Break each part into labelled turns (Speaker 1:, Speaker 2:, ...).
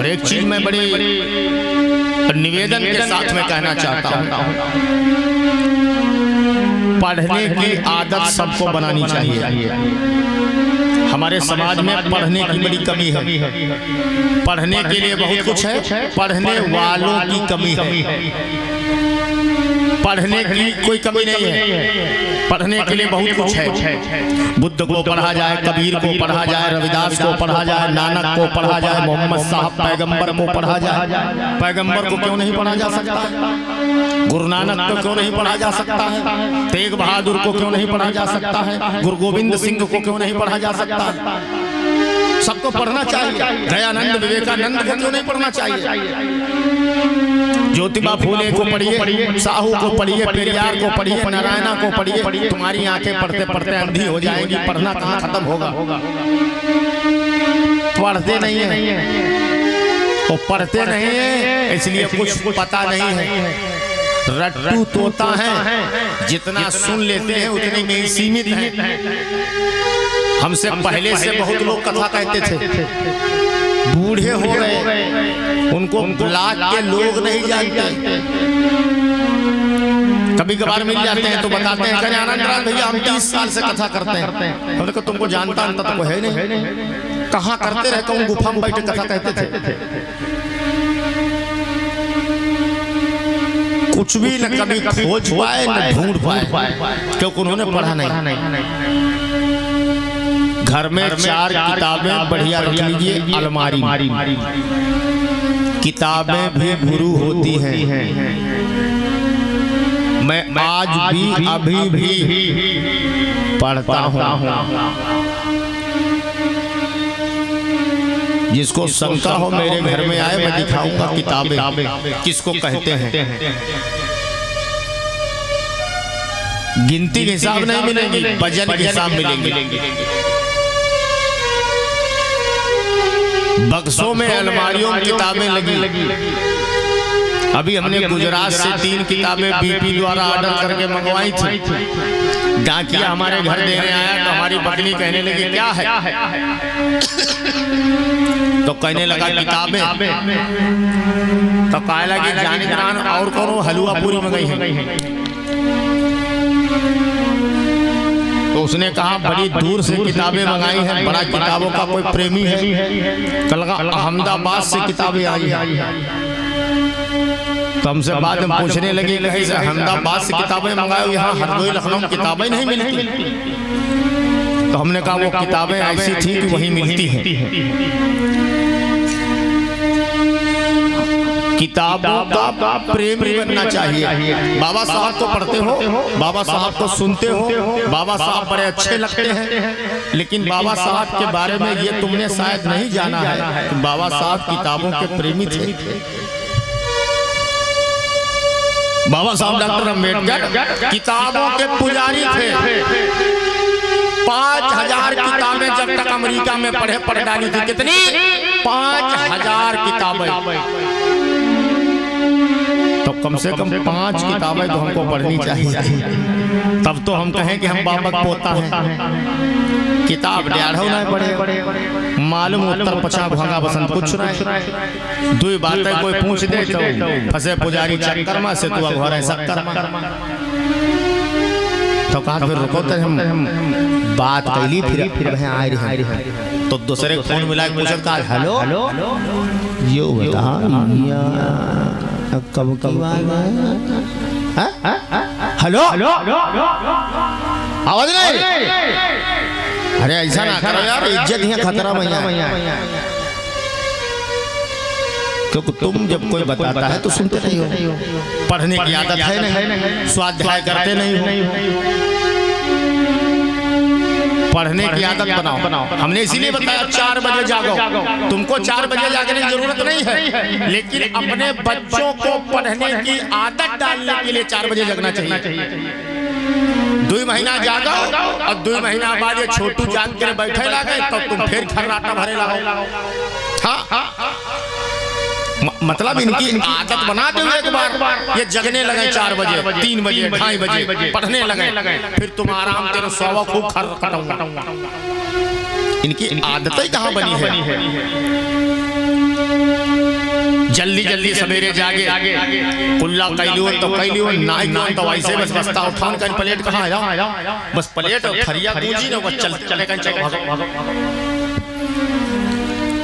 Speaker 1: एक चीज मैं बड़ी निवेदन के साथ में कहना चाहता हूँ, पढ़ने की आदत सबको बनानी चाहिए। हमारे समाज में पढ़ने की बड़ी कमी है। पढ़ने के लिए बहुत कुछ है, पढ़ने वालों की कमी है। पढ़ने की कोई कमी नहीं है, पढ़ने के लिए बहुत कुछ है। बुद्ध को पढ़ा जाए, कबीर को पढ़ा जाए, रविदास को पढ़ा जाए, नानक को पढ़ा जाए, मोहम्मद साहब पैगंबर को पढ़ा जाए। पैगंबर को क्यों नहीं पढ़ा जा सकता? गुरु नानक को क्यों नहीं पढ़ा जा सकता है? तेग बहादुर को क्यों नहीं पढ़ा जा सकता है? गुरु गोविंद सिंह को क्यों नहीं पढ़ा जा सकता है? सबको पढ़ना चाहिए। दयानंद विवेकानंद को क्यों नहीं पढ़ना चाहिए? ज्योतिबा फूले को पढ़िए, साहू को पढ़िए, पेरियार को पढ़िए, नारायणा को पढ़िए। तुम्हारी आंखें पढ़ते पढ़ते अंधी हो जाएंगी। पढ़ना कहाँ खत्म होगा? पढ़ते नहीं है, वो पढ़ते नहीं है, इसलिए कुछ पता नहीं है। रट्टू तोता है, जितना सुन लेते हैं उतने में ही सीमित है। हमसे पहले से बहुत लोग कथा कहते थे, बूढ़े हो गए, उनको ब्लाक के लोग नहीं जानते। कभी कभार मिल जाते हैं तो बताते हैं, कहे आनंद राम भैया हम 30 साल से कथा करते हैं। हमने कहा तुमको जानता अंत तो है नहीं, कहाँ करते रहे? कौन गुफा में बैठे कथा कहते थे? कुछ भी न कभी खोज पाए न ढूंढ पाए, क्योंकि उन्होंने पढ़ा नहीं। घर में 4 किताबें बढ़िया रख लीजिए अलमारी में। किताबें भी गुरु होती हैं। मैं आज भी अभी भी पढ़ता हूँ। जिसको शंका हो मेरे घर में आए, मैं दिखाऊंगा किताबें किसको कहते हैं। गिनती के हिसाब नहीं मिलेंगी, वजन के हिसाब मिलेंगे। बक्सों में अलमारियों में किताबें लगी। अभी हमने गुजरात से 3 किताबें बीपी द्वारा ऑर्डर करके मंगवाई थी। डाकिया हमारे घर देने आया तो हमारी पत्नी कहने लगी क्या है? तो कहने लगा किताबें। तो कहा लगी जाने जान और करो हलवा पूरी मंगाई है। तो उसने कहा बड़ी दूर से किताबें मंगाई हैं, बड़ा किताबों का कोई प्रेमी है। कल अहमदाबाद से किताबें आई हैं। तो हमसे बाद में पूछने लगे कहीं से अहमदाबाद से किताबें मंगाओ, यहाँ हरदोई लखनऊ किताबें नहीं मिलती। तो हमने कहा वो किताबें ऐसी थी कि वहीं मिलती हैं। किताबों का प्रेमी बनना चाहिए। बाबा साहब को पढ़ते हो, बाबा साहब को सुनते हो, बाबा साहब बड़े अच्छे लगते हैं, लेकिन बाबा साहब के बारे में ये तुमने शायद नहीं जाना है कि बाबा साहब किताबों के प्रेमी थे। बाबा साहब डॉक्टर अम्बेडकर किताबों के पुजारी थे। 5000 किताबें जब तक अमेरिका में पढ़ डाली थी। कितनी? 5000 किताबें। तो कम से कम 5 किताबें तो हमको पढ़नी चाहिए, तब तो हम कहें कि हम बाबा पोता हैं। किताब डेढ़ो ना पढ़े, मालूम उत्तर पछा भागा बसंत कुछ ना। 2 बातें कोई पूछ दे तो फंसे पुजारी चक्कर में से तू घर है शक्कर। तो कहा फिर रुको तो हम बात कैली, फिर आ रही है। तो दूसरे फोन मिला पूछत का हेलो यो बता कब हेलो आवाज नहीं। अरे ऐसा ना करो यार, इज्जत यहाँ खतरा में। क्योंकि तुम जब कोई बताता है तो सुनते नहीं हो। पढ़ने की आदत है नहीं, स्वाध्याय करते नहीं हो। पढ़ने की आदत बनाओ। हमने इसीलिए बताया 4 बजे जागो। तुमको 4 बजे जागने की जरूरत नहीं है, लेकिन अपने बच्चों को पढ़ने की आदत डालने के लिए 4 बजे जगना चाहिए। 2 महीना जागो और 2 महीना बाद ये छोटू जाग कर बैठे लगे तो तुम फिर खर्राटा भरे लगो। हाँ, मतलब इनकी आदत बना दो एक बार। ये जगने लगे 4 बजे, 3 बजे, 2:30 बजे पढ़ने लगे, फिर तुम आराम तेरे सवा खूब खटूंगा। इनकी आदतें कहाँ बनी है? जल्दी जल्दी सवेरे जागे कुल्ला कैलियो तो कैलियो नाई कौन तो वैसे बस बस्ता उठान कर प्लेट कहाँ आया बस प्लेट और खरिया गूंजी ना बस चले कहीं चलो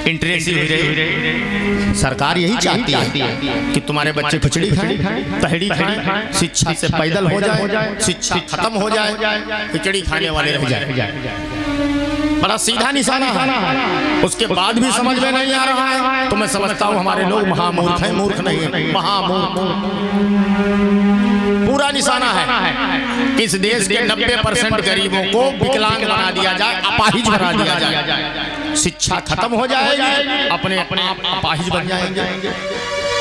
Speaker 1: इंटरेस्टिंग हुई रही। सरकार यही चाहती है कि तुम्हारे बच्चे खिचड़ी खाएं, तहड़ी खाएं, शिक्षा से पैदल हो जाए, शिक्षा खत्म हो जाए, खिचड़ी खाने वाले रह जाए। बड़ा सीधा निशाना है, उसके बाद भी समझ में नहीं आ रहा है तो मैं समझता हूँ हमारे लोग महामूर्ख हैं, मूर्ख नहीं है, महामूर्ख। पूरा निशाना है इस देश के 90% गरीबों को विकलांग बना दिया जाए, अपाहिज बना दिया जाए, शिक्षा खत्म हो जाएगी, अपने आप अपाहिज बन जाएंगे।